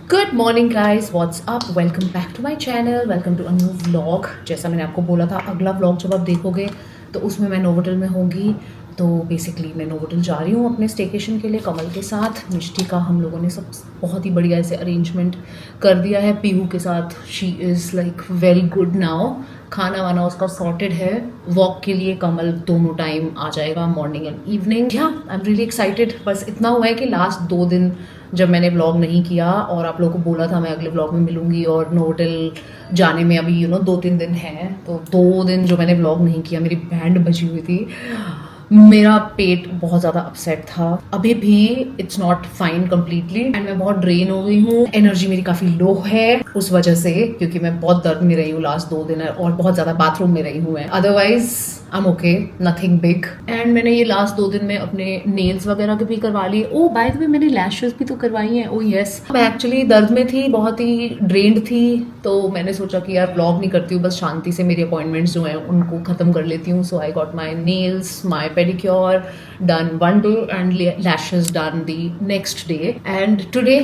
Good morning guys, what's up, welcome back to my channel, welcome to a new vlog. जैसा मैंने आपको बोला था, अगला व्लॉग जब आप देखोगे तो उसमें मैं नोवोटल में होंगी। तो बेसिकली मैं नोवोटल जा रही हूँ अपने स्टेकेशन के लिए कमल के साथ। मिष्टी का हम लोगों ने सब बहुत ही बढ़िया ऐसे अरेंजमेंट कर दिया है पीहू के साथ। She is like very good now. खाना वाना उसका सॉर्टेड है। वॉक के लिए कमल दोनों टाइम आ जाएगा, मॉर्निंग एंड इवनिंग। या आई एम रियली एक्साइटेड। बस इतना हुआ है कि लास्ट 2 दिन जब मैंने व्लॉग नहीं किया और आप लोगों को बोला था मैं अगले व्लॉग में मिलूंगी, और नोवोटल जाने में अभी 2-3 दिन हैं, तो 2 दिन जो मैंने व्लॉग नहीं किया, मेरी बैंड बची हुई थी। मेरा पेट बहुत ज़्यादा अपसेट था। अभी भी it's not fine completely and मैं बहुत ड्रेन हो गई हूँ। एनर्जी मेरी काफ़ी लो है उस वजह से, क्योंकि मैं बहुत दर्द में रही हूँ लास्ट 2 दिन और बहुत ज़्यादा बाथरूम में रही हूँ। Otherwise I am okay, nothing big. And मैंने ये लास्ट 2 दिन में अपने नेल्स वगैरह भी करवा लिए। ओ बाय द वे, मैंने लैशेस भी तो करवाई हैं। ओ यस, मैं एक्चुअली दर्द में थी, बहुत ही ड्रेन्ड थी, तो मैंने सोचा कि यार व्लॉग नहीं करती हूँ, बस शांति से मेरी अपॉइंटमेंट्स जो हैं उनको ख़त्म कर लेती हूँ। So I got my nails, my pedicure done one day and lashes done the next day, and today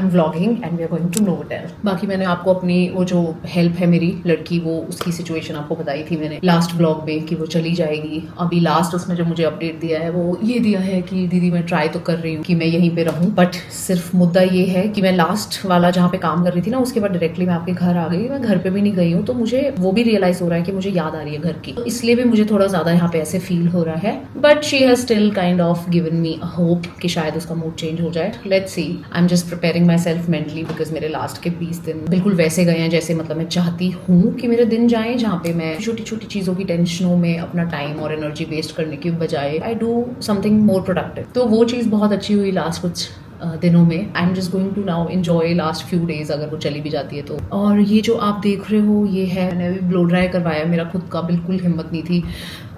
I'm vlogging and we are going to Novotel। बाकी मैंने आपको अपनी वो जो हेल्प है मेरी लड़की, वो उसकी सिचुएशन आपको बताई थी मैंने लास्ट व्लॉग में कि वो चली जाएगी। अभी लास्ट उसने जो मुझे अपडेट दिया है वो ये दिया है कि दीदी मैं ट्राई तो कर रही हूँ कि मैं यहीं पे रहूँ, बट सिर्फ मुद्दा ये है कि मैं लास्ट वाला जहाँ पे काम कर रही थी ना, उसके बाद डायरेक्टली मैं आपके घर आ गई। मैं घर पे भी नहीं गई हूँ, तो मुझे वो भी रियलाइज हो रहा है कि मुझे याद आ रही है घर की, इसलिए भी मुझे थोड़ा ज्यादा यहाँ पे ऐसे फील हो रहा है। But she has still kind of given me a hope कि शायद उसका मूड चेंज हो जाए। Let's see. I am just preparing my self mentally, because मेरे लास्ट के 20 दिन बिल्कुल वैसे गए हैं जैसे मतलब मैं चाहती हूँ कि मेरे दिन जाएं, जहाँ पे मैं छोटी छोटी चीज़ों की टेंशनों में अपना टाइम और एनर्जी वेस्ट करने की बजाय I do something more productive. तो वो चीज़ बहुत अच्छी हुई लास्ट कुछ दिनों में। I am just going to now enjoy last few days, अगर वो चली भी जाती है तो। और ये जो आप देख रहे हो ये है, मैंने अभी ब्लो ड्राई करवाया। मेरा खुद का बिल्कुल हिम्मत नहीं थी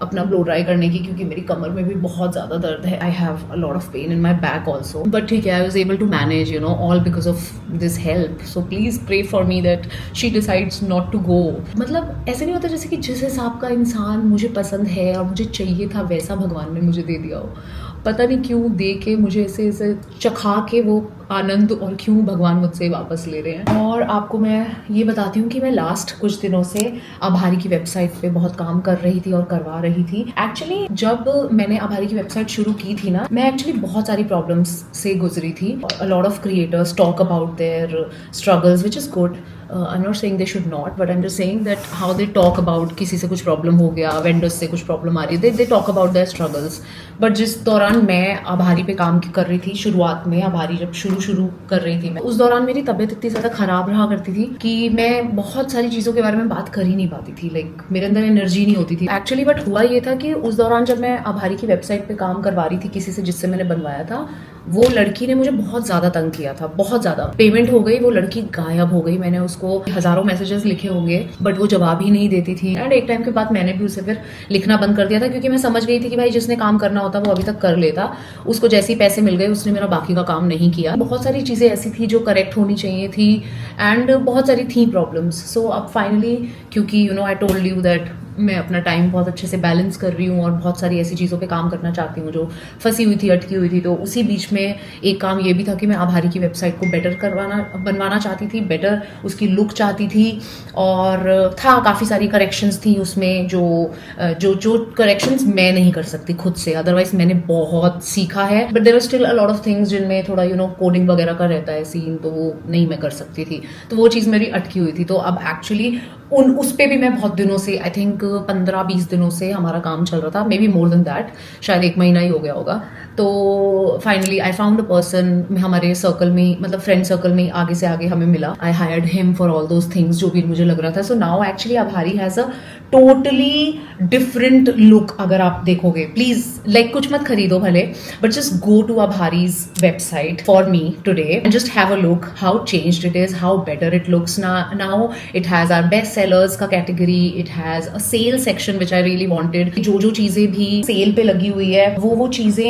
अपना ब्लो ड्राई करने की, क्योंकि मेरी कमर में भी बहुत ज़्यादा दर्द है। I have a lot of pain in my back also, but ठीक है, I was able to manage all because of this help. So please pray for me that she decides not to go. मतलब ऐसे नहीं होता जैसे कि जिस हिसाब का इंसान मुझे पसंद है और मुझे चाहिए था वैसा भगवान ने मुझे दे दिया हो। पता नहीं क्यों दे के मुझे ऐसे ऐसे चखा के वो आनंद, और क्यों भगवान मुझसे वापस ले रहे हैं। और आपको मैं ये बताती हूँ कि मैं लास्ट कुछ दिनों से आभारी की वेबसाइट पे बहुत काम कर रही थी और करवा रही थी। एक्चुअली जब मैंने आभारी की वेबसाइट शुरू की थी ना, मैं एक्चुअली बहुत सारी प्रॉब्लम्स से गुजरी थी। अ lot of creators talk about their struggles, which is good. I am not saying they should not, but I am just saying that how they talk about, किसी से कुछ प्रॉब्लम हो गया, वेंडर्स से कुछ प्रॉब्लम आ रही है, they talk about their struggles. But जिस दौरान मैं आभारी पे काम कर रही थी, शुरुआत में आभारी जब शुरू कर रही थी मैं, उस दौरान मेरी तबीयत इतनी ज़्यादा खराब रहा करती थी कि मैं बहुत सारी चीज़ों के बारे में बात कर ही नहीं पाती थी। लाइक मेरे अंदर एनर्जी नहीं होती थी एक्चुअली। बट हुआ ये था कि उस दौरान जब मैं आभारी की वेबसाइट पे काम करवा रही थी किसी से जिससे मैंने बनवाया था, वो लड़की ने मुझे बहुत ज़्यादा तंग किया था, बहुत ज़्यादा। पेमेंट हो गई, वो लड़की गायब हो गई। मैंने उसको हज़ारों मैसेजेस लिखे होंगे, बट वो जवाब ही नहीं देती थी। एंड एक टाइम के बाद मैंने भी उसे फिर लिखना बंद कर दिया था, क्योंकि मैं समझ गई थी कि भाई जिसने काम करना होता वो अभी तक कर लेता। उसको जैसे ही पैसे मिल गए उसने मेरा बाकी का काम नहीं किया। बहुत सारी चीज़ें ऐसी थी जो करेक्ट होनी चाहिए थी, एंड बहुत सारी थी प्रॉब्लम्स। सो अब फाइनली, क्योंकि आई टोल्ड यू दैट मैं अपना टाइम बहुत अच्छे से बैलेंस कर रही हूँ और बहुत सारी ऐसी चीज़ों पे काम करना चाहती हूँ जो फंसी हुई थी, अटकी हुई थी, तो उसी बीच में एक काम ये भी था कि मैं आभारी की वेबसाइट को बेटर बनवाना चाहती थी, बेटर उसकी लुक चाहती थी। और था काफ़ी सारी करेक्शंस थी उसमें जो जो जो करेक्शंस मैं नहीं कर सकती खुद से। अदरवाइज मैंने बहुत सीखा है, but there are still a lot of things जिनमें थोड़ा कोडिंग वगैरह का रहता है सीन, तो वो नहीं मैं कर सकती थी। तो वो चीज़ मेरी अटकी हुई थी। तो अब एक्चुअली उस पे भी मैं बहुत दिनों से, आई थिंक 15-20 दिनों से हमारा काम चल रहा था, may be more than that, शायद 1 महीना ही हो गया होगा। तो finally I found a person, हमारे सर्कल में, मतलब फ्रेंड सर्कल में आगे से आगे हमें मिला। I hired him for all those things जो भी मुझे लग रहा था। So now actually Aabhari has a totally different look. अगर आप देखोगे, प्लीज लाइक कुछ मत खरीदो भले, बट जस्ट गो टू आभारीज website for me today and just have a look how changed it is, how better it looks now. It has our best sellers का category, it has a sale section which I really wanted. जो चीजें भी cell पे लगी हुई है वो चीजें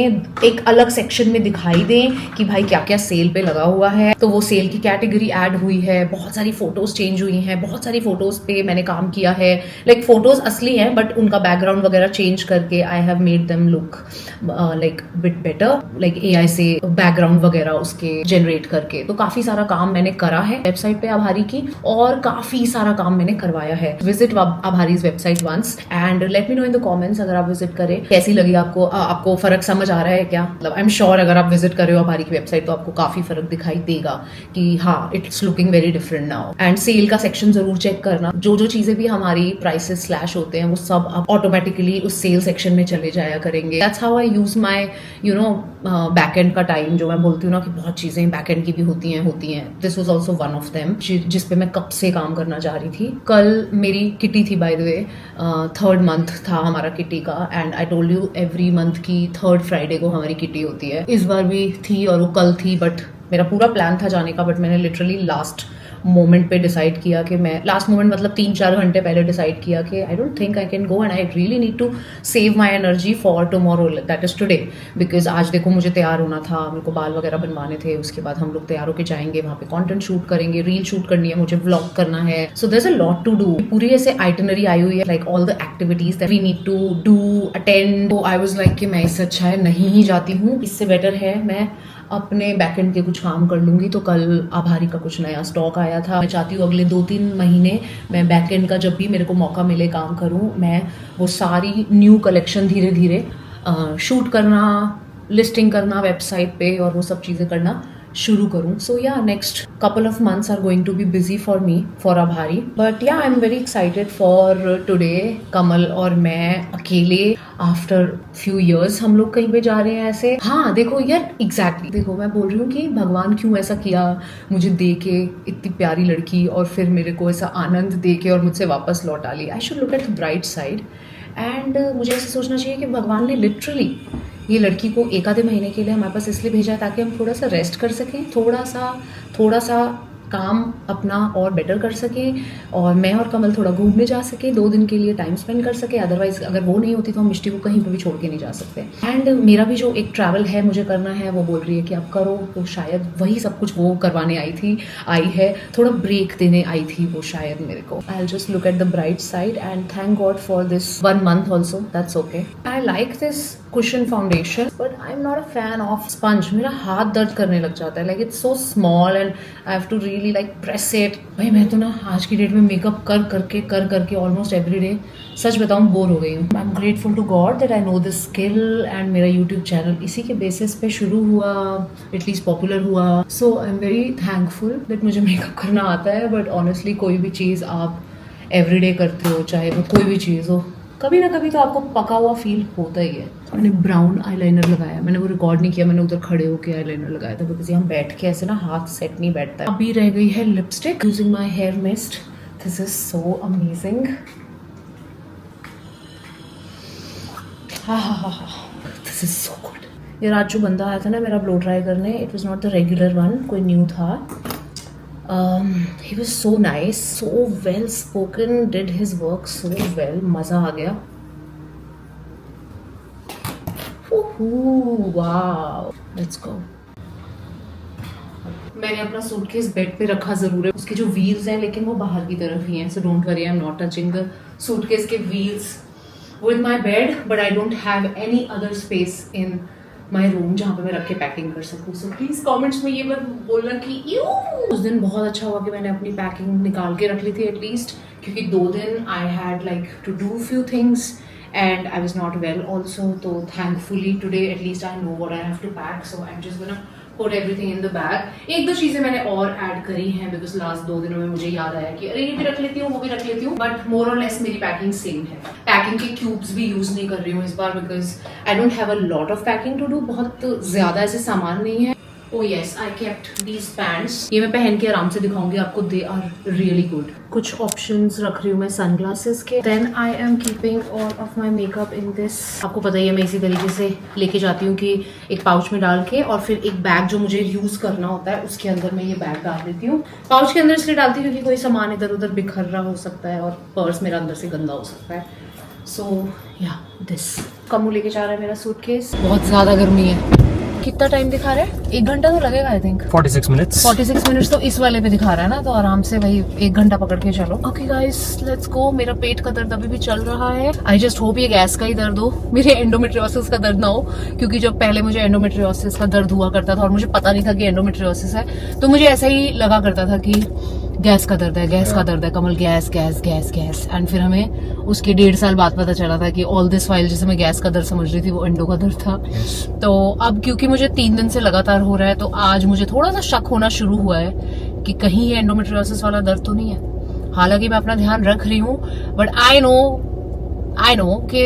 एक अलग सेक्शन में दिखाई दें कि भाई क्या क्या सेल पे लगा हुआ है। तो वो सेल की कैटेगरी ऐड हुई है, बहुत सारी फोटोज चेंज हुई हैं, बहुत सारी फोटोज पे मैंने काम किया है। लाइक फोटोज असली हैं बट उनका बैकग्राउंड वगैरह चेंज करके I have made them look like bit better, like AI से बैकग्राउंड वगैरह उसके जनरेट करके। तो काफी सारा काम मैंने करा है वेबसाइट पे आभारी की, और काफी सारा काम मैंने करवाया है। विजिट आभारीज website once and let me know in the comments अगर आप विजिट करें कैसी लगी आपको। आपको फर्क समझ आ रहा है क्या? मतलब आई एम श्योर अगर आप विजिट कर रहे हो आभारी की वेबसाइट तो आपको काफी फर्क दिखाई देगा कि हाँ it's looking very different now. And sale का सेक्शन जरूर चेक करना, जो चीजें भी हमारी प्राइसेस स्लैश होते हैं वो सब अब ऑटोमेटिकली उस सेल सेक्शन में चले जाया करेंगे। That's how I use my backend का टाइम। जो मैं बोलती हूँ ना कि बहुत चीजें बैकएंड की भी होती हैं। This was also one of them जिस पे मैं कब से काम करना चाह रही थी। कल मेरी किटी थी bye the way, 3rd month था हमारा किटी का, and I told you every month की 3rd फ्राइडे को हमारी किटी होती है। इस बार भी थी और वो कल थी, बट मेरा पूरा प्लान था जाने का, बट मैंने लिटरली लास्ट मोमेंट पे डिसाइड किया कि मैं, लास्ट मोमेंट मतलब 3-4 घंटे पहले डिसाइड किया कि I don't think I can go and I really need to save my energy for tomorrow, that is today. Because आज देखो मुझे तैयार होना था, मेरे को बाल वगैरह बनवाने थे, उसके बाद हम लोग तैयार होकर जाएंगे वहाँ पे, कंटेंट शूट करेंगे, रील शूट करनी है मुझे, व्लॉग करना है। So there is a lot to do. पूरी ऐसे आइटनरी आई हुई है, like all the activities that we need to do attend. तो आई वाज लाइक कि मैं इससे अच्छा है नहीं ही जाती हूँ, इससे बेटर है मैं अपने बैकएंड के कुछ काम कर लूंगी। तो कल आभारी का कुछ नया स्टॉक आया था। मैं चाहती हूँ अगले 2-3 महीने मैं बैकएंड का जब भी मेरे को मौका मिले काम करूँ, मैं वो सारी न्यू कलेक्शन धीरे धीरे शूट करना, लिस्टिंग करना वेबसाइट पे और वो सब चीज़ें करना शुरू करूँ। सो या next couple of months are going to be busy for me for Abhari, but yeah I'm very excited for today। कमल और मैं अकेले आफ्टर फ्यू years हम लोग कहीं पे जा रहे हैं ऐसे। हाँ देखो यार एग्जैक्टली देखो मैं बोल रही हूँ कि भगवान क्यों ऐसा किया मुझे दे के, इतनी प्यारी लड़की, और फिर मेरे को ऐसा आनंद दे के और मुझसे वापस लौटा ली। I should look at the bright side and मुझे ऐसे सोचना चाहिए कि भगवान ने लिटरली ये लड़की को 1 आधे महीने के लिए हमारे पास इसलिए भेजा है ताकि हम थोड़ा सा रेस्ट कर सकें, थोड़ा सा काम अपना और बेटर कर सकें, और मैं और कमल थोड़ा घूमने जा सके, 2 दिन के लिए टाइम स्पेंड कर सके। अदरवाइज अगर वो नहीं होती तो हम मिष्टी को कहीं पर भी छोड़ के नहीं जा सकते। एंड मेरा भी जो एक ट्रैवल है मुझे करना है, वो बोल रही है कि आप करो, तो शायद वही सब कुछ वो करवाने आई है, थोड़ा ब्रेक देने आई थी वो शायद मेरे को। I will just look at the bright side and thank god for this 1 month also, that's okay. I like this cushion foundation but I am not a fan of sponge. मेरा हाथ दर्द करने लग जाता है, like it's so small and I have to really like press it. भाई मैं तो ना आज की डेट में मेकअप कर करके ऑलमोस्ट एवरी डे सच बताऊँ बोर हो गई हूँ। I am grateful to God that I know this skill and मेरा यूट्यूब चैनल इसी के बेसिस पे शुरू हुआ, एटलीस्ट पॉपुलर हुआ। So I am very thankful that मुझे मेकअप करना आता है। बट ऑनेस्टली कोई भी चीज़ आप एवरीडे करते हो, चाहे वो कोई भी चीज़ हो, कभी ना कभी तो आपको पका हुआ फील होता ही है। मैंने ब्राउन आईलाइनर लगाया, मैंने वो रिकॉर्ड नहीं किया, मैंने उधर खड़े होकर आईलाइनर लगाया था बिकॉज यहाँ बैठ के ऐसे ना हाथ सेट नहीं बैठता है। अभी रह गई है lipstick, using my hair mist. This is so amazing. This is so good. ये रात जो बंदा आया था ना मेरा ब्लो ड्राई करने, it was not the regular one, कोई न्यू था। He was so nice, so well spoken, did his work so well, मज़ा आ गया। Wow, let's go। मैंने अपना सूटकेस बेड पे रखा ज़रूर है, उसके जो व्हील्स हैं लेकिन वो बाहर की तरफ ही हैं, so don't worry, I'm not touching the suitcase के wheels with my bed, but I don't have any other space in my room जहाँ पे मैं रख के पैकिंग कर सकूँ। सो प्लीज कमेंट्स में ये मत बोलना कि यू। उस दिन बहुत अच्छा हुआ कि मैंने अपनी पैकिंग निकाल के रख ली थी एटलीस्ट, क्योंकि 2 दिन I had like to do few things and I was not well also. तो thankfully today at least I know what I have to pack, so I am just gonna put everything in the bag. 1-2 चीजें मैंने और add करी हैं because last 2 दिनों में मुझे याद आया कि अरे ये भी रख लेती हूँ, वो भी रख लेती हूँ, बट मोर और लेस मेरी पैकिंग सेम है। पैकिंग के क्यूब्स भी यूज नहीं कर रही हूँ इस बार because I don't have a lot of packing to do. बहुत ज्यादा ऐसे सामान नहीं है। Oh yes, I kept these pants. ये मैं पहन के आराम से दिखाऊंगी आपको. They are really good. कुछ options रख रही हूँ मैं sunglasses के. Then I am keeping all of my makeup in this. आपको पता ही है मैं इसी तरीके से लेके जाती हूँ कि एक पाउच में डाल के और फिर एक बैग जो मुझे यूज करना होता है उसके अंदर मैं ये बैग डाल देती हूँ. पाउच के अंदर इसलिए डालती हूँ क्योंकि कोई सामान इधर उधर बिखर रहा हो सकता है और पर्स मेरा अंदर से गंदा हो सकता है. सो या दिस. कमू लेके जा रहा है मेरा सूटकेस. बहुत ज्यादा गर्मी है. कितना टाइम दिखा रहा है? 1 घंटा तो लगेगा आई थिंक. 46 मिनट्स. 46 मिनट्स तो इस वाले पे दिखा रहा है ना, तो आराम से वही 1 घंटा पकड़ के चलो. Okay guys let's go. मेरा पेट का दर्द अभी भी चल रहा है. आई जस्ट होप ये गैस का ही दर्द हो, मेरे एंडोमेट्रियोसिस का दर्द ना हो. क्योंकि जब पहले मुझे एंडोमेट्रियोसिस का दर्द हुआ करता था और मुझे पता नहीं था कि एंडोमेट्रियोसिस है, तो मुझे ऐसा ही लगा करता था कि गैस का दर्द है, गैस का दर्द है Kamal, gas gas gas gas. And फिर हमें उसके 1.5 साल बाद पता चला था कि ऑल दिस वाइल जैसे मैं गैस का दर्द समझ रही थी वो एंडो का दर्द था. तो अब क्योंकि मुझे 3 दिन से लगातार हो रहा है, तो आज मुझे थोड़ा सा शक होना शुरू हुआ है कि कहीं ये एंडोमेट्रियोसिस वाला दर्द तो नहीं है. हालांकि मैं अपना ध्यान रख रही हूँ, बट आई नो कि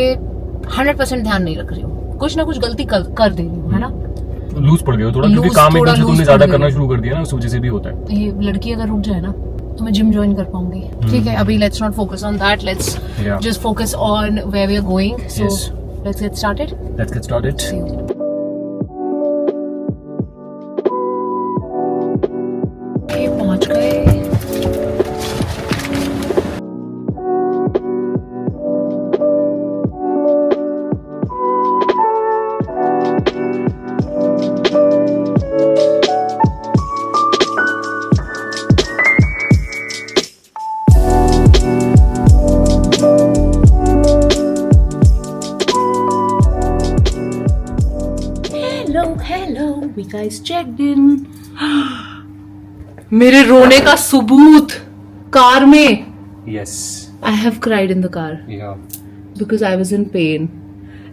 100% ध्यान नहीं रख रही हूँ. कुछ ना कुछ गलती कर दे रही हूँ, है ना. लूज पड़ गए हो थोड़ा, क्योंकि काम एकदम से तुमने ज्यादा करना शुरू कर दिया ना, उस वजह से भी होता है. ये लड़की अगर रुक जाए ना तो मैं जिम ज्वाइन कर पाऊंगी. ठीक है, अभी let's not focus on that. Let's just focus on where we are going. So let's get started. ये पहुंच गए. Hello, we guys checked in. मेरे रोने का सबूत कार में. Yes. I have cried in the car. Yeah. Because I was in pain.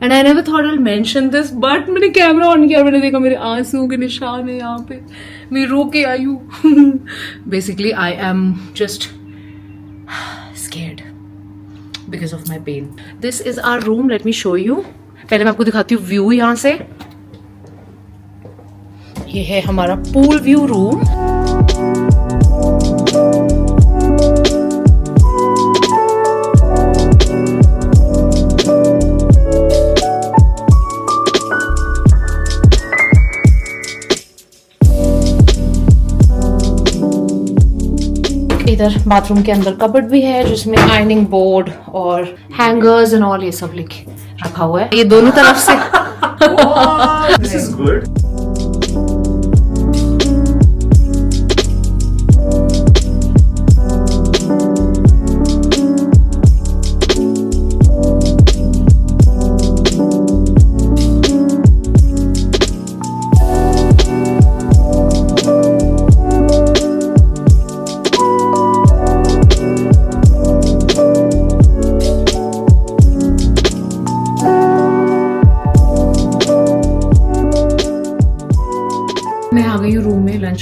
And I never thought I'll mention this, but मैंने camera on किया, मैंने देखा मेरे आंसुओं के निशान है यहाँ पे. मैं रो के आई हूँ. Basically, I am just scared because of my pain. This is our room. Let me show you. पहले मैं आपको दिखाती हूँ व्यू यहाँ से. ये है हमारा पूल व्यू रूम. इधर बाथरूम के अंदर कबर्ड भी है जिसमें आयरनिंग बोर्ड और हैंगर्स एंड ऑल ये सब लिखे रखा हुआ है. ये दोनों तरफ से. This is good.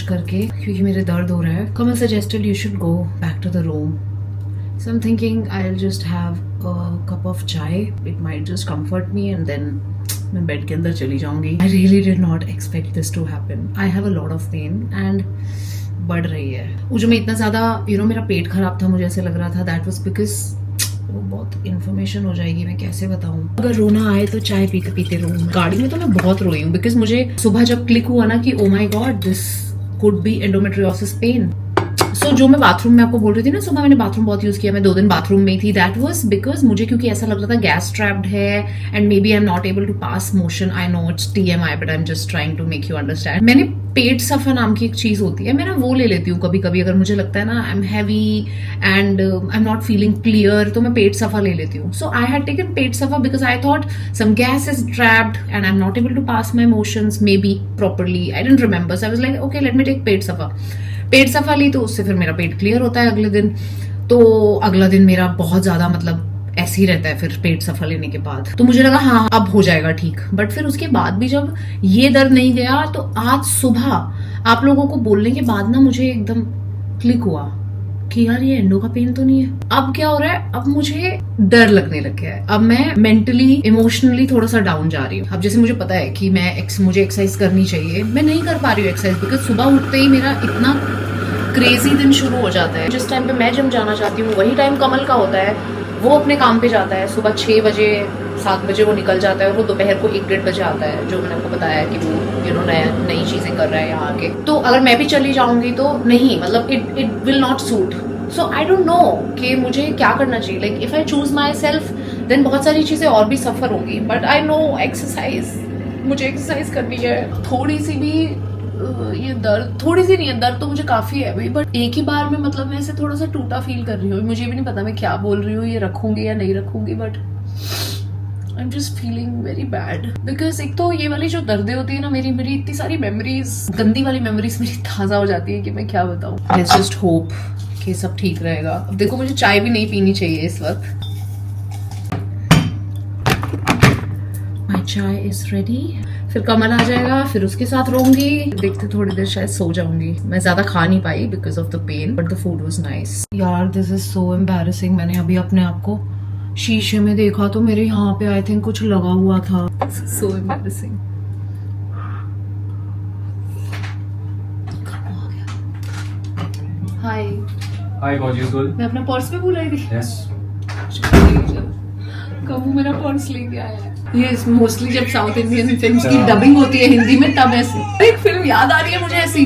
करके क्योंकि मेरे दर्द हो रहा है. Kamal suggested you should go back to the room. So I am thinking I will just have a cup of chai. It might just comfort me and then मैं बेड के अंदर चली जाऊंगी. I really did not expect this to happen. I have a lot of pain and बढ़ रही है. वो जो मैं इतना ज्यादा मेरा पेट खराब था, मुझे ऐसे लग रहा था दैट वाज बिकॉज वो बहुत इन्फॉर्मेशन हो जाएगी, मैं कैसे बताऊं. अगर रोना आए तो चाय पीते पीते रो. गाड़ी में तो मैं बहुत रोई हूँ बिकॉज मुझे सुबह जब क्लिक हुआ ना कि oh my God this could be endometriosis pain. So जो मैं बाथरूम में आपको बोल रही थी ना, सुबह मैंने बाथरूम बहुत यूज किया, मैं 2 दिन बाथरूम में थी. दैट वाज बिकॉज मुझे क्योंकि ऐसा लग रहा था गैस ट्रैप्ड है and maybe I am not able to pass motion. I know it's TMI but I am just trying to make you understand. मैंने पेट सफा नाम की एक चीज होती है, मैं ना वो ले लेती हूँ कभी कभी. अगर मुझे लगता है ना I am heavy and I am not feeling clear, तो मैं पेट सफा ले लेती हूँ. So I had taken Pet Safa because I thought some gas is trapped and I am not able to pass my motions maybe properly. I didn't remember. So I was like okay let me take Pet Safa. Pet सफा ली तो उससे फिर मेरा पेट clear होता है अगले दिन. तो अगला दिन मेरा बहुत ज्यादा मतलब ऐसे ही रहता है फिर पेट सफा लेने के बाद. तो मुझे लगा हाँ अब हो जाएगा ठीक. बट फिर उसके बाद भी जब ये दर्द नहीं गया, तो आज सुबह आप लोगों को बोलने के बाद ना मुझे एकदम क्लिक हुआ कि यार ये एंडो का पेन तो नहीं है। अब क्या हो रहा है, अब मुझे डर लगने लग गया है। अब मैं मेंटली इमोशनली थोड़ा सा डाउन जा रही हूँ। अब जैसे मुझे पता है कि मुझे एक्सरसाइज करनी चाहिए, मैं नहीं कर पा रही हूँ एक्सरसाइज, बिकॉज सुबह उठते ही मेरा इतना क्रेजी दिन शुरू हो जाता है। जिस टाइम पे मैं जिम जाना चाहती हूँ वही टाइम कमल का होता है। वो अपने काम पे जाता है, सुबह 6 बजे 7 बजे वो निकल जाता है और वो दोपहर को 1-1:30 बजे आता है, जो मैंने आपको बताया है कि वो नई चीजें कर रहा है यहाँ आके। तो अगर मैं भी चली जाऊंगी तो नहीं, मतलब it will not suit. So I don't know कि मुझे क्या करना चाहिए। Like if I choose myself then बहुत सारी चीजें और भी सफर होंगी, बट आई नो एक्सरसाइज, मुझे एक्सरसाइज करनी है। थोड़ी सी भी ये दर्द, थोड़ी सी नहीं है, दर्द तो मुझे काफी है भाई, बट एक ही बार में मतलब मैं ऐसे थोड़ा सा टूटा फील कर रही हूँ। मुझे भी नहीं पता मैं क्या बोल रही हूँ, ये रखूंगी या नहीं रखूंगी, but I am just feeling very bad. Because एक तो ये वाली जो दर्दें होती है ना, मेरी इतनी सारी मेमोरीज, गंदी वाली मेमोरीज मेरी ताजा हो जाती है कि मैं क्या बताऊँ। लेट्स जस्ट होप कि सब ठीक रहेगा। अब देखो मुझे चाय भी नहीं पीनी चाहिए इस वक्त। माय चाय इज रेडी। फिर कमल आ जाएगा, फिर उसके साथ रहूंगी। देखते थोड़ी देर शायद सो जाऊंगी। मैं ज्यादा खा नहीं पाई because of the pain, but the food was nice. यार दिस इज सो एम्बैरेसिंग। मैंने अभी अपने आप को शीशे में देखा तो मेरे यहाँ पे आई थिंक कुछ लगा हुआ था। So embarrassing. हाय हाय गॉर्जियस गर्ल। मैं अपना पर्स पे भूल आई थी। यस। कबू मेरा पर्स लेके आया है। ये मोस्टली जब साउथ इंडियन फिल्म्स की डबिंग होती है हिंदी में तब ऐसी एक फिल्म याद आ रही है मुझे ऐसी।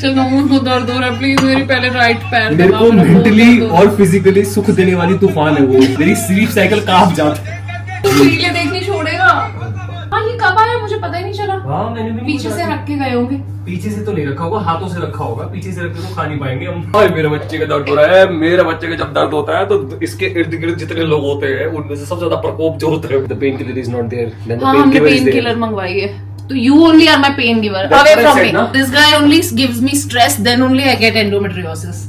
चलो मुझको दर्द हो रहा है, प्लीज मेरी पहले राइट पैर मेरे को मेंटली और फिजिकली सुख देने वाली तूफान है वो। मेरी स्लीप साइकिल कांप जाता है। सीरियल देखनी छोड़ेगा। हाँ ये कब आया मुझे पता ही नहीं चला। हाँ मैंने भी पीछे से रख के गए होंगे। पीछे से तो नहीं रखा होगा, हाथों से रखा होगा। पीछे से रख के तो खा नहीं पाएंगे हम। हाय मेरे बच्चे का दर्द हो रहा है। मेरे बच्चे का जब दर्द होता है तो इसके इर्द गिर्द जितने लोग होते हैं उनमें से सबसे ज्यादा प्रकोप जो होता है, the painkiller is not there. हाँ हमने पेन किलर मंगवाई है। तो you only are my pain giver. That's Away what I from said, me. na? This guy only gives me stress. Then only I get endometriosis.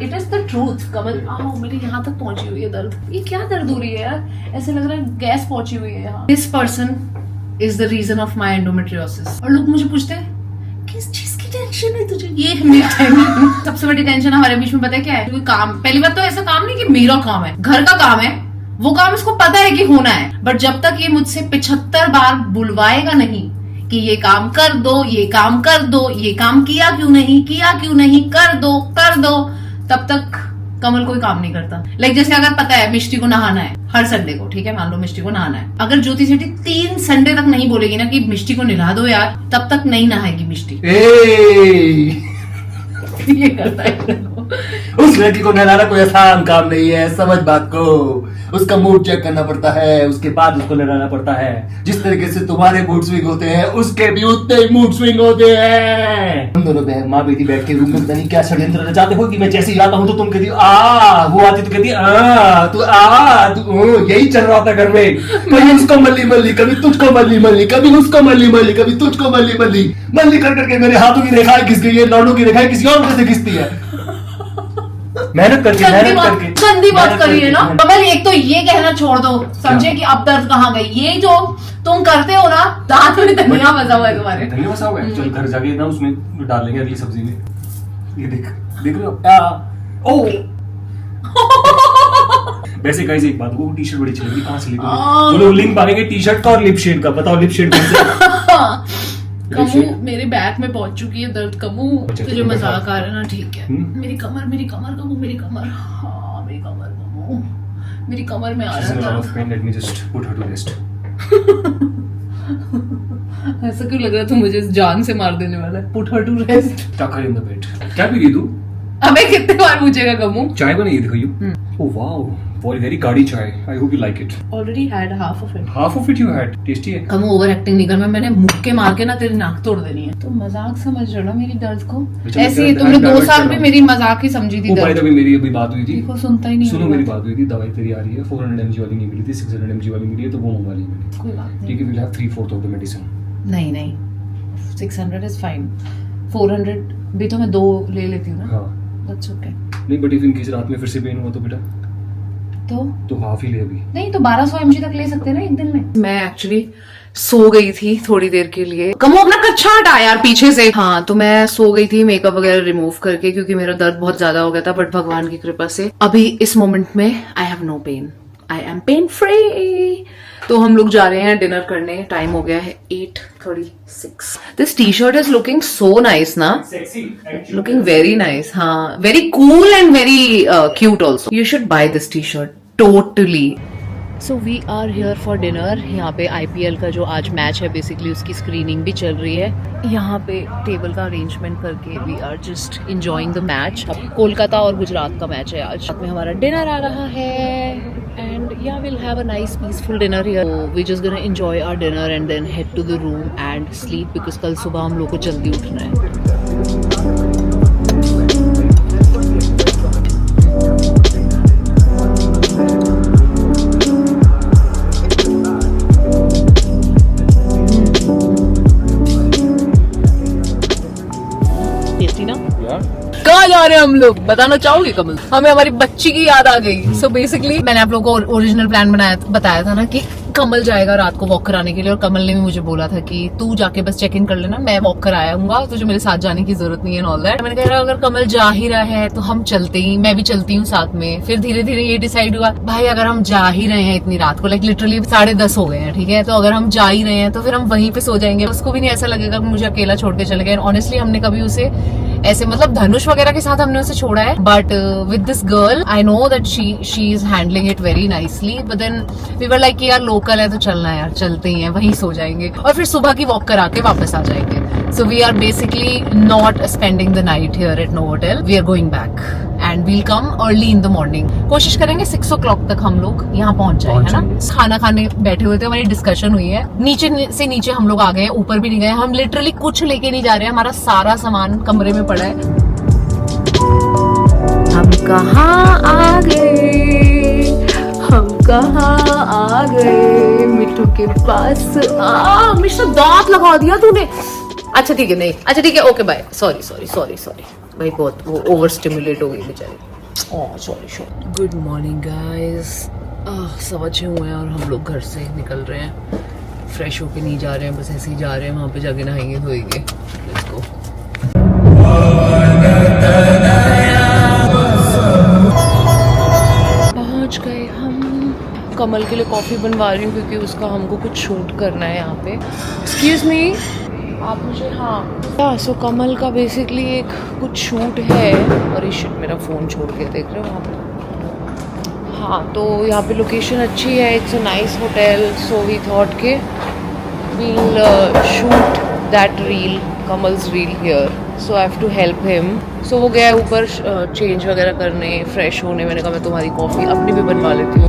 It is the truth. कमल, मेरे यहाँ तक पहुँची हुई है दर्द। ये क्या दर्द हो रही है यार? ऐसे लग रहा है गैस पहुँची हुई है यहाँ। This person is the reason of my endometriosis. और लोग मुझे पूछते हैं किस चीज की टेंशन है तुझे? ये है मेरी टेंशन। सबसे बड़ी टेंशन हमारे बीच में पता है क्या है? कोई काम, पहली बात तो ऐसा काम नहीं कि मेरा काम है, घर का काम है। वो काम उसको पता है कि होना है, बट जब तक ये मुझसे 75 बार बुलवाएगा नहीं कि ये काम कर दो, ये काम कर दो, ये काम किया क्यों नहीं, कर दो, तब तक कमल कोई काम नहीं करता। लाइक जैसे अगर पता है मिष्टी को नहाना है हर संडे को, ठीक है मान लो मिष्टी को नहाना है, अगर ज्योति सेठी 3 संडे तक नहीं बोलेगी ना कि मिष्टी को नहा दो यार, तब तक नहीं नहाएगी मिष्टी। ये करता है। उस लड़की को नहलाना कोई आसान काम नहीं है, समझ बात को। उसका मूड चेक करना पड़ता है, उसके बाद उसको नहलाना पड़ता है। जिस तरीके से तुम्हारे मूड स्विंग होते हैं उसके भी उतने ही मूड स्विंग होते हैं। हम दोनों बहन माँ बेटी बैठ के रूम में पता नहीं क्या षड्यंत्र रचाते हो कि मैं जैसे ही आता हूँ तो तुम कहती वो आती तो कहती तू यही चल रहा था घर में। कभी उसको मल्ली मल्ली, कभी तुझको मल्ली मल्ली, कभी उसको मल्ली मल्ली, कभी तुझको मल्ली मल्ली कर करके मेरे हाथों की रेखाएं घिस गई है, लौंडों की रेखाएं किसी और से घिसती है। मेहनत करके गंदी बात करी है ना कमल। एक तो ये कहना छोड़ दो, समझे कि अब दर्द कहाँ गई। ये जो तुम करते हो ना, दांत में धनिया बसा हुआ है तुम्हारे। धनिया बसा हुआ है? चल घर जाके ना उसमें डालेंगे अगली सब्जी में। ये देख रहे हो? वैसे गाइस एक बात, वो टी शर्ट बड़ी अच्छी लगी, कहाँ से ली तूने? जो लोग लिंक पाएंगे टी शर्ट का और लिप शेड का, बताओ लिप शेड कौन सा? कमू मेरे बैक में पहुंच चुकी है दर्द। कमू तुझे मजाक आ रहा है ना, ठीक है। मेरी कमर कमू, मेरी कमर, हाँ मेरी कमर कमू, मेरी कमर में आ रहा है दर्द। Let me just put her to rest. ऐसा क्यों लग रहा था मुझे जान से मार देने वाला है? Put her to rest. Tuck her in the bed. क्या पी रही तू? अबे कितने बार पूछेगा कमू? चाय बनाई है, देखो यू। Oh wow, very गाढ़ी चाय। I hope you like it. Already had half of it. Half of it you had. Tasty है। कमू ओवर एक्टिंग नहीं कर, मैंने मुक्के मार के ना तेरी नाक तोड़ देनी है। तो मजाक समझ रहे हो ना मेरी दर्द को? ऐसे ही तुमने 2 साल में मेरी मजाक ही समझी थी। तभी मेरी अभी बात हुई थी। देखो सुनता ही नहीं। सुनो मेरी बात हुई थी, दवाई तेरी आ रही है, 400 mg वाली नहीं मिली थी, 600 mg वाली मिली है, तो वो मंगवा ली मैंने। कोई बात नहीं। ठीक है, we'll have 3/4 of the medicine. नहीं 600 इज फाइन। 400 भी तो मैं 2 ले लेती हूँ ना। हाँ That's okay. नहीं, बट इफ इन केस रात में फिर से पेन हुआ तो बेटा तो हाफ ही ले अभी। नहीं तो 1200 mg तक ले सकते हैं ना एक दिन में। मैं एक्चुअली सो गई थी थोड़ी देर के लिए। कमो अपना कच्छा हटा यार पीछे से। हाँ, तो मैं सो गई थी मेकअप वगैरह रिमूव करके, क्योंकि मेरा दर्द बहुत ज्यादा हो गया था। बट भगवान की कृपा से अभी इस मोमेंट में I have no pain, I am pain free. तो हम लोग जा रहे हैं डिनर करने। टाइम हो गया है 8:36। This T shirt is looking so nice ना, लुकिंग वेरी नाइस। हाँ, very cool and very cute also. You should buy this T shirt totally. So we are here for dinner. यहाँ पे IPL का जो आज मैच है basically उसकी screening भी चल रही है। यहाँ पे टेबल का अरेंजमेंट करके we are just enjoying the match. अब कोलकाता और गुजरात का मैच है आज। में हमारा डिनर आ रहा है एंड या will have a nice peaceful dinner here. We just gonna enjoy our dinner and then head to the room and sleep, because कल सुबह हम लोग को जल्दी उठना है। कहाँ जा रहे हैं हम लोग, बताना चाहोगे कमल? हमें हमारी बच्ची की याद आ गई। सो बेसिकली मैंने आप लोगों को ओरिजिनल प्लान बताया था ना कि कमल जाएगा रात को वॉक कराने के लिए, और कमल ने भी मुझे बोला था कि तू जाके बस चेक इन कर लेना, मैं वॉक कराऊंगा, तुझे मेरे साथ जाने की जरूरत नहीं है ऑल दैट। मैंने कहा अगर कमल जा ही रहा है तो हम चलते ही, मैं भी चलती हूँ साथ में। फिर धीरे धीरे ये डिसाइड हुआ भाई अगर हम जा ही रहे हैं इतनी रात को, लाइक लिटरली 10:30 हो गए हैं, ठीक है, तो अगर हम जा ही रहे हैं तो फिर हम वहीं पे सो जाएंगे। उसको भी नहीं ऐसा लगेगा कि मुझे अकेला छोड़ के चले गए। ऑनेस्टली हमने कभी उसे ऐसे, मतलब धनुष वगैरह के साथ हमने उसे छोड़ा है, but with this girl I know that she is handling it very nicely. But then we were like यार लोकल है तो चलना है यार, चलते ही हैं, वहीं सो जाएंगे और फिर सुबह की वॉक करा के वापस आ जाएंगे। So we are basically not spending the night here at Novotel, we are going back and we'll come early in the morning. कोशिश करेंगे 6 o'clock तक हम लोग यहाँ पहुंच जाए, है ना। खाना खाने बैठे हुए थे, हमारी डिस्कशन हुई है, नीचे से नीचे हम लोग आ गए, ऊपर भी नहीं गए। हम लिटरली कुछ लेके नहीं जा रहे हैं, हमारा सारा सामान कमरे में पड़ा है। हम कहाँ आ गए, हम कहाँ आ गए, मिट्टू के पास। मिस्टर दांत लगा दिया तूने। अच्छा ठीक है, नहीं अच्छा ठीक है, okay bye, sorry sorry sorry sorry भाई, बहुत वो ओवर स्टिमुलेट हो गई बेचारी। Oh sorry. Good morning guys. 6:15 हुए हैं और हम लोग घर से निकल रहे हैं। फ्रेश होके नहीं जा रहे हैं, बस ऐसे ही जा रहे हैं, वहाँ पे जाके नहाएंगे धोएंगे। Let's go. पहुंच गए हम। कमल के लिए कॉफी बनवा रही हूँ क्योंकि उसका हमको कुछ शूट करना है यहाँ पे। एक्सक्यूज मी, आप मुझे, हाँ सो कमल का बेसिकली एक कुछ शूट है। और ये शिट, मेरा फ़ोन छोड़ के देख रहे हो वहाँ पे। हाँ, तो यहाँ पे लोकेशन अच्छी है, it's a nice hotel, so we thought के we'll shoot that reel, Kamal's reel here, so I have to help him. So वो गया ऊपर चेंज वगैरह करने, फ्रेश होने। मैंने कहा मैं तुम्हारी कॉफ़ी अपनी भी बनवा लेती हूँ।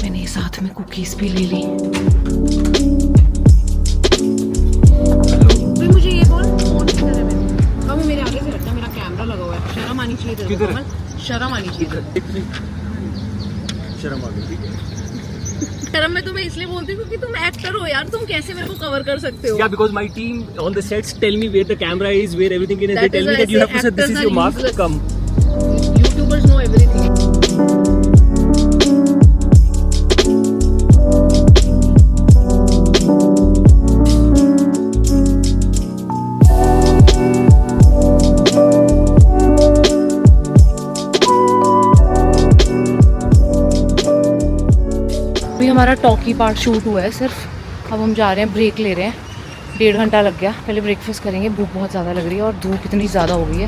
मैंने साथ में कुकीज भी ले ली। मुझे ये बोल, फोन किधर है? मेरे मेरे आगे से रखना, मेरा कैमरा लगा हुआ है। शर्म आनी चाहिए तेरे को, शर्म आनी चाहिए। शर्म आ गई। शर्म मैं तुम्हें इसलिए बोलती हूँ क्योंकि तुम एक्टर हो यार, तुम कैसे मेरे को कवर कर सकते हो? Yeah, because my team on the sets tell me where the camera is, where everything is. They tell me that you have to say this is your mark. Come. YouTubers know everything. हमारा talkie part shoot हुआ है सिर्फ। अब हम जा रहे हैं, break ले रहे हैं। 1.5 घंटा लग गया। पहले ब्रेकफास्ट करेंगे, भूख बहुत ज़्यादा लग रही है और धूप इतनी ज़्यादा हो गई है।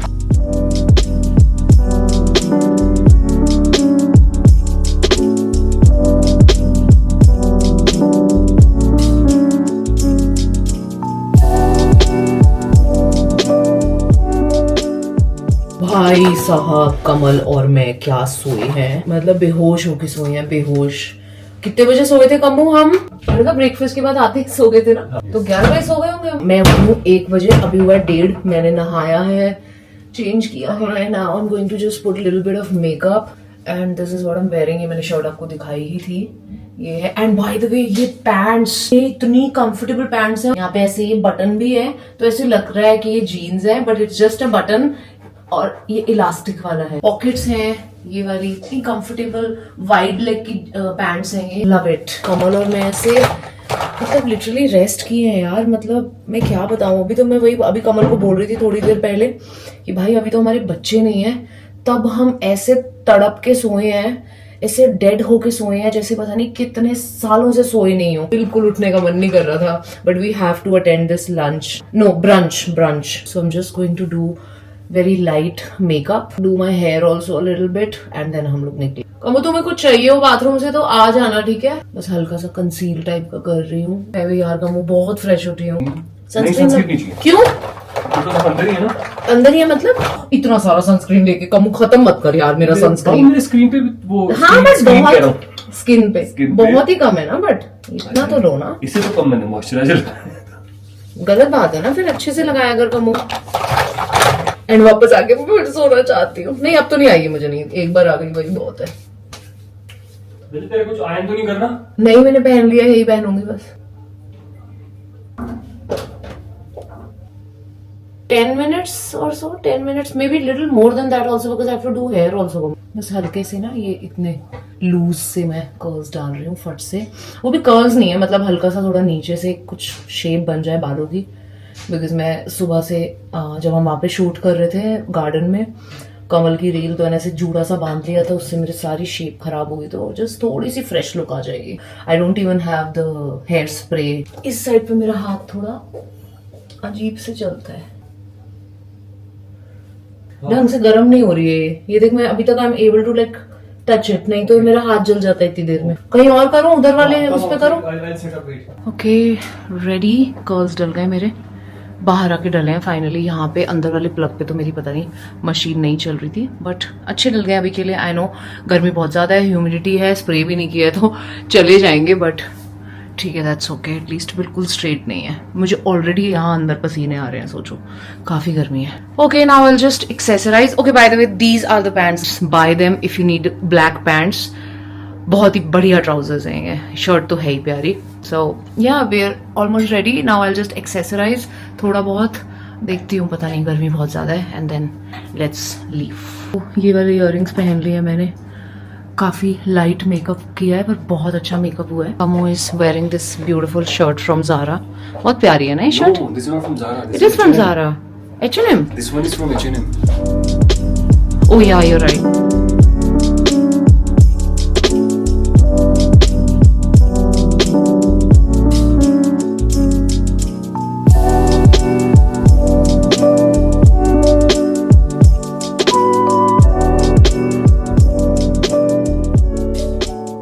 भाई साहब, कमल और मैं क्या सोए हैं, मतलब बेहोश होके सोए हैं, बेहोश। कितने बजे सो गए थे कम्मू हम? ब्रेकफास्ट के बाद आते ही सो गए थे ना, तो 11 बजे सो गए होंगे। मैं उठूं 1 बजे, अभी हुआ 1:30। मैंने नहाया है, चेंज किया है, now I am going to just put little bit of makeup and this is what I am wearing. ये मैंने शर्ट आपको दिखाई ही थी, ये है। एंड बाय द वे ये पैंट्स, ये इतनी कंफर्टेबल पैंट्स हैं। यहाँ पे ऐसे ये बटन भी है, तो ऐसे लग रहा है कि ये जीन्स है, but it's just a button. और ये इलास्टिक वाला है, पॉकेट्स हैं ये वाली, इतनी कंफर्टेबल वाइड लेग की पैंट्स हैं ये। Love it. कमल और मैं ऐसे मतलब लिटरली रेस्ट किए हैं यार। मतलब मैं क्या बताऊं, अभी तो मैं वही अभी कमल को बोल रही थी थोड़ी देर पहले कि भाई अभी तो हमारे बच्चे नहीं है, तब हम ऐसे तड़प के सोए हैं, ऐसे डेड होके सोए हैं जैसे पता नहीं कितने सालों से सोए नहीं हो। बिल्कुल उठने का मन नहीं कर रहा था, but we have to attend this lunch, no brunch so I am just going to do very light makeup, do my hair also little bit, and then हम लोग निकले। कमो तुम्हें कुछ चाहिए हो बाथरूम से तो आ जाना, ठीक है? बस हल्का सा कंसील टाइप का कर रही हूँ मैं भी यार। कमो बहुत फ्रेश उठी हूँ। सनस्क्रीन क्यों? अंदर ही है ना? अंदर ही है मतलब? इतना सारा सनस्क्रीन लेके कमो खत्म मत कर यार मेरा सनस्क्रीन। मेरे स्क्रीन पे वो हाँ बस बहुत स्किन पे Skin पे। बहुत ही कम है ना, बट इतना तो लो ना। इससे तो कम मैंने मॉइस्चराइजर गलत बात है ना, फिर अच्छे से लगाया अगर कमो। एंड वापस आके मैं फिर सोना चाहती हूँ। नहीं अब तो नहीं आएगी मुझे नींद, एक बार आ गई वही बहुत है। तेरे कुछ आयन तो नहीं करना? नहीं मैंने पहन लिया, यही पहनूंगी बस। 10 minutes or so, 10 minutes, maybe little more than that also because I have to do hair also. बस हल्के से ना ये इतने लूज से मैं कर्ल्स डाल रही हूँ फट से। वो भी कर्ल्स नहीं है, मतलब हल्का सा थोड़ा नीचे से कुछ शेप बन जाए बालों की। बिकॉज मैं सुबह से जब हम वहाँ पे शूट कर रहे थे गार्डन में कमल की रील, तो मैंने ऐसे जूड़ा सा बांध लिया था, उससे मेरी सारी शेप खराब हो गई, तो जस्ट थोड़ी सी फ्रेश लुक आ जाएगी। I don't even have the hair spray. इस साइड पे मेरा हाथ थोड़ा अजीब से चलता है, ढंग से गर्म नहीं हो रही है ये देख। मैं अभी तक I am able to like touch it, नहीं तो मेरा हाथ जल जाता है इतनी देर में। कहीं और करूं, उधर वाले उस पे करूं। ओके रेडी, कर्ल्स डल गए मेरे, बाहर आके डले हैं फाइनली। यहाँ पे अंदर वाले प्लग पे तो मेरी पता नहीं मशीन नहीं चल रही थी, बट अच्छे डल गए अभी के लिए। आई नो गर्मी बहुत ज्यादा है, ह्यूमिडिटी है, स्प्रे भी नहीं किया है तो चले जाएंगे, बट ठीक है दैट्स ओके। एटलीस्ट बिल्कुल स्ट्रेट नहीं है। मुझे ऑलरेडी यहाँ अंदर पसीने आ रहे हैं, सोचो काफी गर्मी है। Okay now I will just accessorise. Okay by the way these are the pants, buy them if you need black pants. बहुत ही बढ़िया ट्राउजर्स हैं ये, शर्ट तो है ही प्यारी। So yeah we are almost ready. Now I will just accessorise थोड़ा बहुत, देखती हूँ, पता नहीं गर्मी बहुत ज्यादा है, एंड देन लेट्स लीव। ये वाले इयररिंग्स पहन लिए मैंने, काफी लाइट मेकअप किया है पर बहुत अच्छा मेकअप हुआ है। कमो is wearing this beautiful shirt from Zara, बहुत प्यारी है ना ये शर्ट। No, this is not from Zara. It is from Zara. H&M? This one is from H&M. Oh yeah, you're right.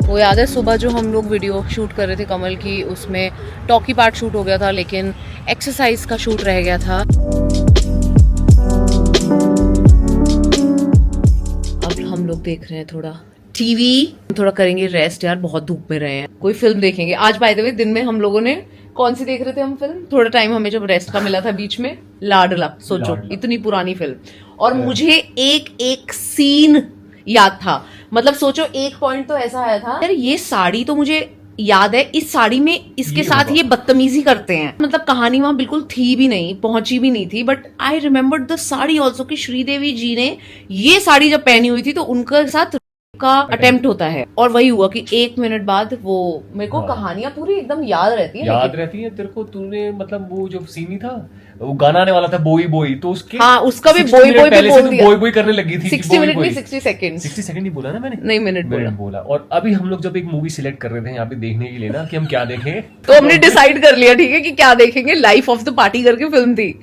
वो याद है सुबह जो हम लोग वीडियो शूट कर रहे थे कमल की, उसमें टॉकी पार्ट शूट हो गया था लेकिन एक्सरसाइज का शूट रह गया था। अब हम लोग देख रहे हैं थोड़ा टीवी, थोड़ा करेंगे रेस्ट यार, बहुत धूप में रहे हैं। कोई फिल्म देखेंगे आज। बाय द वे दिन में हम लोगों ने कौन सी देख रहे थे हम फिल्म, थोड़ा टाइम हमें जब रेस्ट का मिला था बीच में, लाडला। सोचो इतनी पुरानी फिल्म, और मुझे एक एक सीन याद था। मतलब सोचो एक पॉइंट तो ऐसा आया था, यार ये साड़ी तो मुझे याद है, इस साड़ी में इसके साथ ये बदतमीजी करते हैं। मतलब कहानी वहां बिल्कुल थी भी नहीं, पहुंची भी नहीं थी, but I remembered the sari also कि श्रीदेवी जी ने ये साड़ी जब पहनी हुई थी तो उनके साथ का अटेम्प्ट होता है, और वही हुआ कि 1 मिनट बाद वो मेरे को कहानियां पूरी एकदम याद रहती है। याद रहती है तेरे को? तूने मतलब वो जो सीन ही था, वो गाना आने वाला था बोई बोई, तो उसके हाँ उसका भी बोई बोई पे बोल दिया। बोई बोई करने लगी थी। 60 मिनट में 60 सेकंड। 60 सेकंड ही बोला ना मैंने? नहीं मिनट बोला। और अभी हम लोग जब एक मूवी सिलेक्ट कर रहे थे यहाँ पे देखने के लिए ना कि हम क्या देखें, तो हमने डिसाइड कर लिया ठीक है कि क्या देखेंगे। लाइफ ऑफ द पार्टी करके फिल्म थी,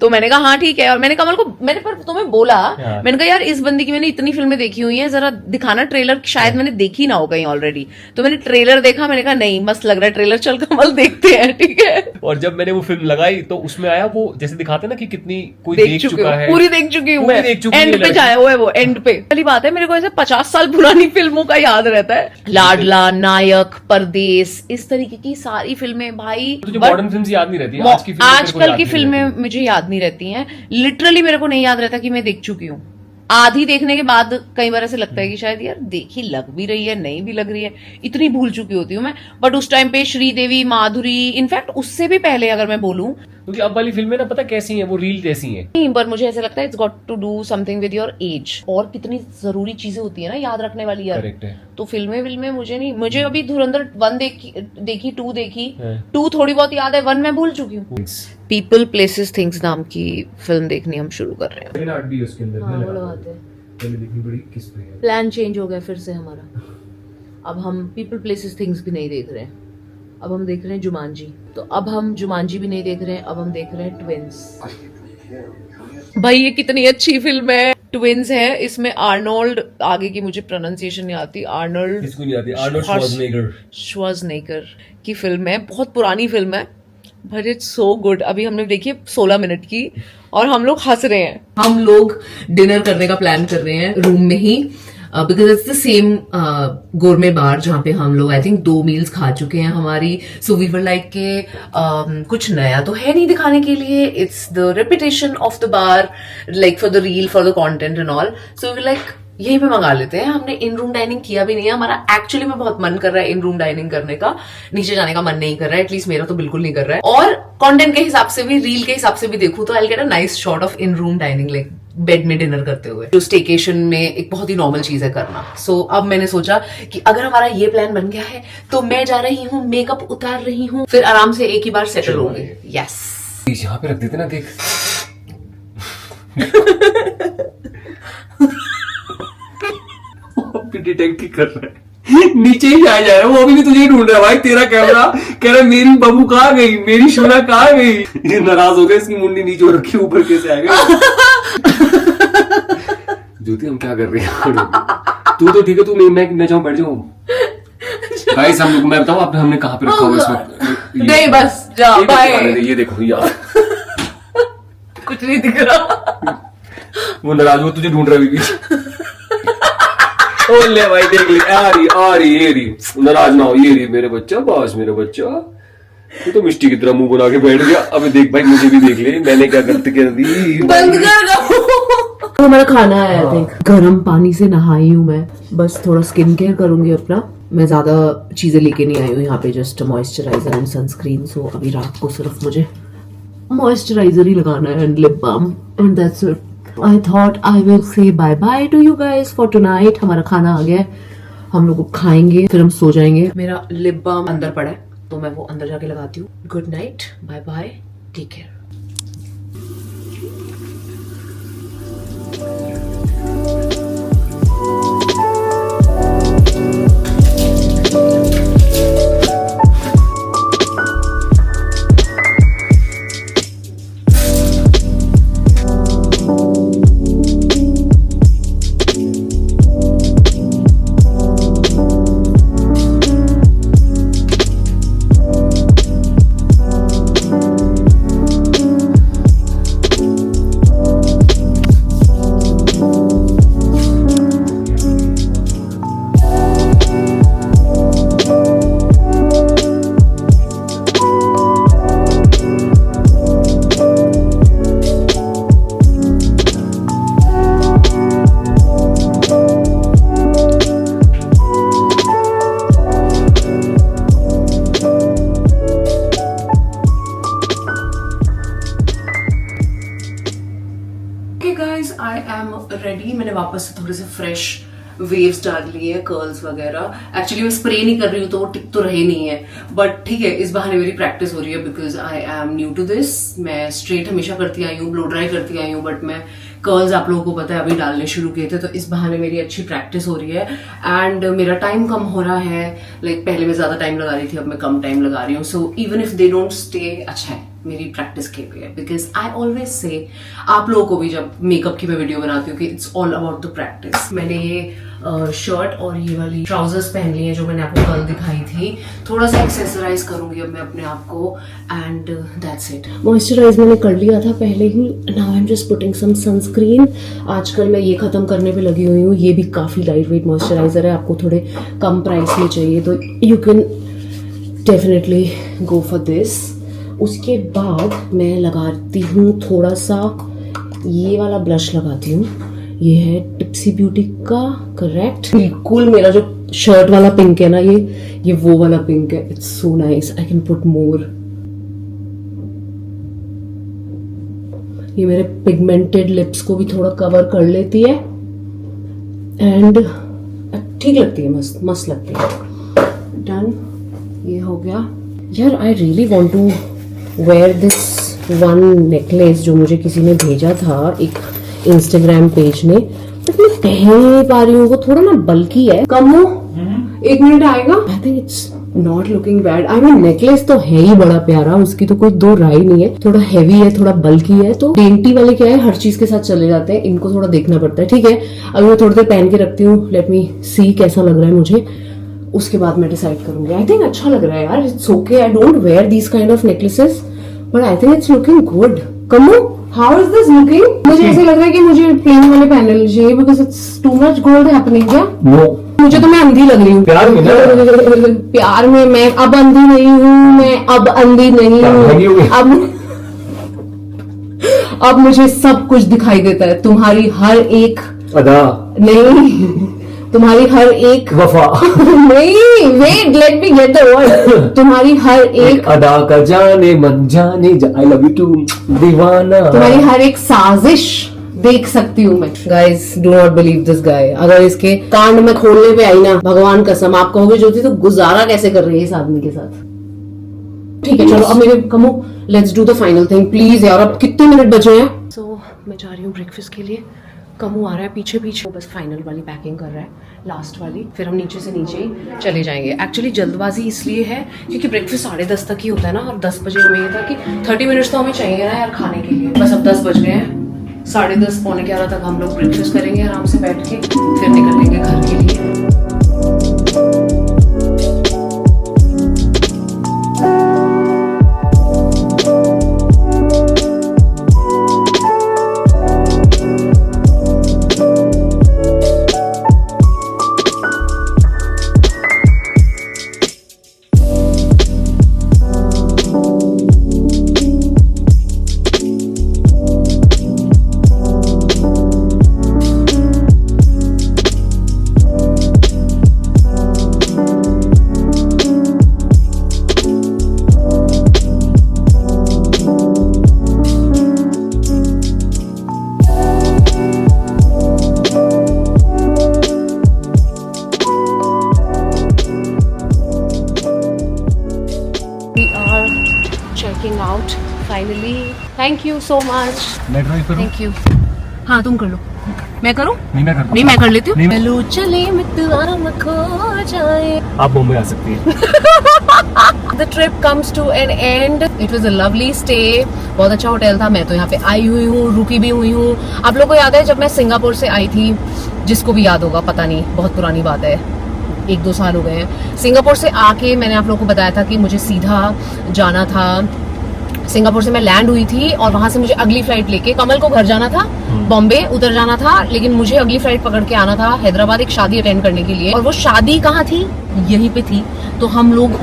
तो मैंने कहा हाँ ठीक है। और मैंने कमल को मैंने पर तुम्हें बोला, मैंने कहा यार इस बंदी की मैंने इतनी फिल्में देखी हुई है, जरा दिखाना ट्रेलर, शायद मैंने देखी ना हो कहीं ऑलरेडी। तो मैंने ट्रेलर देखा, मैंने कहा नहीं मस्त लग रहा है ट्रेलर, चल कमल देखते हैं ठीक है। और जब मैंने वो फिल्म लगाई तो उसमें आया वो जैसे दिखाते ना कि कितनी कोई देख चुका है, पूरी देख चुकी हूँ मैं, एंड पे जाया हुआ है वो, एंड पे। पहली बात है मेरे को ऐसे 50 साल पुरानी फिल्मों का याद रहता है, लाडला, नायक, परदेस, इस तरीके की सारी फिल्में भाई। तुझे मॉडर्न फिल्म्स याद नहीं रहती? आजकल की फिल्में मुझे याद नहीं रहती हैं, लिटरली मेरे को नहीं याद रहता कि मैं देख चुकी हूँ। आधी देखने के बाद कई बार ऐसे लगता है कि शायद यार देखी लग भी रही है, नहीं भी लग रही है, इतनी भूल चुकी होती हूँ मैं। बट उस टाइम पे श्रीदेवी, माधुरी, इनफैक्ट उससे भी पहले अगर मैं बोलूं, क्योंकि अब वाली फिल्में ना पता कैसी हैं, वो रील जैसी हैं। नहीं, पर मुझे ऐसा लगता है it's got to do something with your age. और कितनी जरूरी चीजें होती है ना याद रखने वाली यार। करेक्ट है। तो फिल्में मुझे नहीं, मुझे अभी धुरंधर 1 देखी 2 देखी, हाँ। 2 थोड़ी बहुत याद है, 1 मैं भूल चुकी हूँ। पीपल प्लेसेस थिंग्स नाम की फिल्म देखनी हम शुरू कर रहे हैं। लेकिन आर्ट भी है उसके अंदर। हाँ, वो लगाते हैं। पहले देखनी बड़ी किस पे है। प्लान चेंज हो गया फिर से हमारा। अब हम पीपल प्लेसेस थिंग्स भी नहीं देख रहे हैं, अब हम देख रहे हैं जुमांजी। तो अब हम जुमांजी भी नहीं देख रहे हैं, अब हम देख रहे हैं ट्विंस। भाई ये कितनी अच्छी फिल्म है। ट्विंस है, इसमें आर्नोल्ड, आगे की मुझे प्रोनाउंसिएशन नहीं आती, आर्नोल्ड किसको नहीं आती? आर्नोल्ड श्वार्ज़नेगर की फिल्म है। बहुत पुरानी फिल्म है बट इट्स सो गुड। अभी हमने देखी 16 मिनट की और हम लोग हंस रहे हैं। हम लोग डिनर करने का प्लान कर रहे हैं रूम में ही, because it's the same gourmet bar जहाँ पे हम लोग आई थिंक 2 मील्स खा चुके हैं हमारी। सो वी वर लाइक के कुछ नया तो है नहीं दिखाने के लिए, it's the repetition of the bar, like for the reel, for the content and all. So we like यहीं पे मंगा लेते हैं। हमने इन रूम डाइनिंग किया भी नहीं है। हमारा एक्चुअली में बहुत मन कर रहा है इन रूम डाइनिंग करने का, नीचे जाने का मन नहीं कर रहा है, एटलीस्ट मेरा तो बिल्कुल नहीं कर रहा है। और कंटेंट के हिसाब से भी, रील के हिसाब से भी देखूं तो I will get a nice shot of in room dining, like bed में डिनर करते हुए, जो स्टेकेशन में एक बहुत ही नॉर्मल चीज है करना। सो अब मैंने सोचा कि अगर हमारा ये प्लान बन गया है तो मैं जा रही हूँ, मेकअप उतार रही हूँ, फिर आराम से एक ही बार सेटल होंगे। यस, यहाँ पे रख देते ना, देख। डिटेक्ट कर रहा है, नीचे ही जा रहा है वो, अभी भी तुझे ही ढूंढ रहा है भाई। तेरा कैमरा कह रहा है मेरी बबू कहाँ गई, मेरी शोना कहाँ गई। ये नाराज हो गया, इसकी मुंडी नीचे हो रखी, ऊपर कैसे आ गया। ज्योति हम क्या कर रहे हैं? तू तो ठीक है, तू नहीं, मैं जाऊँ, बैठ जाऊँ। गाइस हम लोग, मैं बताऊँ आपने, हमने कहाँ पे रखा हुआ इस वक्त? नहीं बस जा, बाय। ये देखो यार, कुछ नहीं दिख रहा। वो नाराज हो, तुझे ढूंढ रहा है। ओ ले भाई, देख ले, आ रही ये रही। नाराज ना हो, ये रही मेरे बच्चा, बस मेरा बच्चा। तू तो मिष्टी की तरह मुंह बना के बैठ गया। अबे देख भाई, मुझे भी देख ले, मैंने क्या गलती कर दी। बंद कर दो। हमारा खाना है, आई थिंक। गर्म पानी से नहाई हूँ मैं, बस थोड़ा स्किन केयर करूंगी अपना। मैं ज्यादा चीजें लेके नहीं आई हूँ यहाँ पे, just moisturiser and sunscreen. So अभी रात को सिर्फ मुझे मॉइस्चराइजर ही लगाना है and lip balm, and that's it. I thought I will say bye bye to you guys for tonight. हमारा खाना आ गया है, हम लोग खाएंगे, फिर हम सो जाएंगे। मेरा लिप बाम अंदर पड़ा है तो मैं वो अंदर जाके लगाती हूँ। Good night, bye bye, take care. Ready. मैंने वापस से थोड़े से फ्रेश वेव्स डाल लिए हैं, कर्ल्स वगैरह। एक्चुअली मैं स्प्रे नहीं कर रही हूँ तो वो टिक तो रहे नहीं है, बट ठीक है, इस बहाने मेरी प्रैक्टिस हो रही है because I am new to this. मैं स्ट्रेट हमेशा करती आई हूँ, ब्लो ड्राई करती आई हूँ, बट मैं कर्ल्स आप लोगों को पता है अभी डालने शुरू किए थे, तो इस बहाने मेरी अच्छी प्रैक्टिस हो रही है एंड मेरा टाइम कम हो रहा है। लाइक पहले मैं ज्यादा टाइम लगा रही थी, अब मैं कम टाइम लगा रही हूँ। So even if they don't stay, अच्छा है मेरी प्रैक्टिस के पे है, बिकॉज आई ऑलवेज से आप लोगों को भी जब मेकअप की मैं वीडियो बनाती हूँ कि it's all about the practice. मैंने ये शर्ट और ये वाली ट्राउजर्स पहन ली है जो मैंने आपको कल दिखाई थी। थोड़ा सा एक्सेसराइज करूंगी अब मैं अपने आप को एंड दैट्स इट। मॉइस्चराइज मैंने कर लिया था पहले ही, now I am just putting some sunscreen. आजकल मैं ये खत्म करने पे लगी हुई हूँ। ये भी काफी लाइट वेट मॉइस्चराइजर है, आपको थोड़े कम प्राइस में चाहिए तो you can definitely go for this. उसके बाद मैं लगाती हूँ थोड़ा सा ये वाला ब्लश लगाती हूँ। ये है टिप्सी ब्यूटी का, करेक्ट। बिल्कुल मेरा जो शर्ट वाला पिंक है ना, ये वो वाला पिंक है। It's so nice, I can put more. ये मेरे पिगमेंटेड लिप्स को भी थोड़ा कवर कर लेती है एंड ठीक लगती है, मस्त लगती है। डन, ये हो गया। यार I really want to wear this one necklace जो मुझे किसी ने भेजा था एक इंस्टाग्राम पेज ने, बट मैं कह नहीं पा रही हूँ, वो थोड़ा ना बल्की है। कम हो, 1 मिनट आएगा। I think it's not looking bad. I mean necklace तो है ही बड़ा प्यारा, उसकी तो कोई दो राय नहीं है। थोड़ा हैवी है, थोड़ा बल्की है, तो डेंटी वाले क्या है, हर चीज के साथ चले जाते हैं, इनको थोड़ा देखना पड़ता है। ठीक है, अभी मैं थोड़ी देर पहन के रखती हूँ, लेट मी सी कैसा लग रहा है मुझे, उसके बाद मैं डिसाइड करूंगी। आई थिंक अच्छा लग रहा है यार, it's okay. I don't wear these kind of necklaces, but I think it's looking good. कमो, हाउ इज दिस लुकिंग? मुझे ऐसा लग रहा है कि मुझे प्लेन वाले पहनने चाहिए, because it's too much gold happening. क्या मुझे तो मैं अंधी लग रही हूँ प्यार में ना? प्यार में मैं अब अंधी नहीं हूँ, मैं अब अंधी नहीं हूँ। अब मुझे सब कुछ दिखाई देता है, तुम्हारी हर एक अदा नहीं, तुम्हारी हर एक वफा नहीं, wait, let me get the word. तुम्हारी हर एक अदा का जाने मन जाने, आई लव यू टू दीवाना, तुम्हारी हर एक साजिश देख सकती हूँ मैं। Guys, do not believe this guy. अगर इसके कांड में खोलने पे आई ना, भगवान कसम, आप कहोगे ज्योति तो गुजारा कैसे कर रही है इस आदमी के साथ। ठीक है, चलो अब मेरे कमो, let's do the final thing please यार। अब कितने मिनट बचे हैं? सो मैं जा रही हूँ ब्रेकफास्ट के लिए। कमो आ रहा है पीछे पीछे, वो बस फाइनल वाली पैकिंग कर रहा है, लास्ट वाली, फिर हम नीचे से नीचे ही चले जाएंगे। एक्चुअली जल्दबाजी इसलिए है क्योंकि ब्रेकफास्ट 10:30 तक ही होता है ना, और 10 बजे हमें ये था कि 30 मिनट्स तो हमें चाहिए ना यार खाने के लिए। बस अब 10 बज गए हैं, 10:30 पौने 11 तक हम लोग ब्रेकफास्ट करेंगे आराम से बैठ के, फिर निकलेंगे घर के लिए। Checking out finally. Thank you so much. मैं ड्राइव करूं? Thank you. हाँ तुम कर लो, मैं करूँ? नहीं मैं करूं। नहीं मैं कर लेती हूँ। नहीं। चलो चले मितवार खो जाए। आप मुंबई आ सकती हैं। The trip comes to an end. It was a lovely stay. बहुत अच्छा होटल था। मैं तो यहाँ पे आई हुई हूँ, रुकी भी हुई हूँ। आप लोगों को याद है जब मैं सिंगापुर से आई थी, जिसको भी याद होगा पता नहीं, बहुत पुरानी बात है, 1-2 साल हो गए हैं। सिंगापुर से आके मैंने आप लोगों को बताया था कि मुझे सीधा जाना था, सिंगापुर से मैं लैंड हुई थी और वहां से मुझे अगली फ्लाइट लेके कमल को घर जाना था, बॉम्बे उतर जाना था, लेकिन मुझे अगली फ्लाइट पकड़ के आना था हैदराबाद एक शादी अटेंड करने के लिए। और वो शादी कहाँ थी? यहीं पे थी। तो हम लोग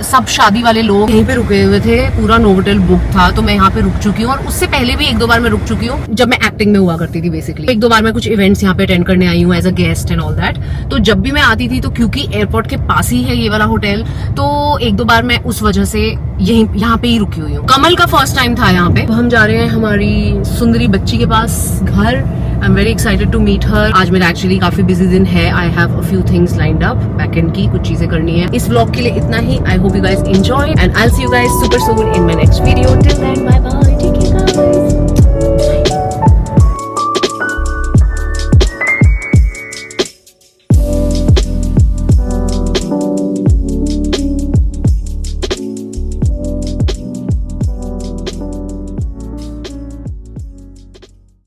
सब शादी वाले लोग यहीं पे रुके हुए थे, पूरा नोवोटेल बुक था, तो मैं यहाँ पे रुक चुकी हूँ। और उससे पहले भी 1-2 बार मैं रुक चुकी हूँ जब मैं एक्टिंग में हुआ करती थी। बेसिकली 1-2 बार मैं कुछ इवेंट्स यहाँ पे अटेंड करने आई हूँ as a guest and all that. तो जब भी मैं आती थी, तो क्योंकि एयरपोर्ट के पास ही है ये वाला होटल, तो 1-2 बार मैं उस वजह से यहाँ पे ही रुकी हुई हूँ। कमल का फर्स्ट टाइम था यहाँ पे। हम जा रहे हैं हमारी सुंदरी बच्ची के पास घर। I am very excited to meet her. आज मेरा एक्चुअली काफी बिजी दिन है। I have a few things lined up, backend की कुछ चीजें करनी है। इस व्लॉग के लिए इतना ही। I hope you guys enjoy and I will see you guys super soon in my next video. Till then bye bye, take care guys.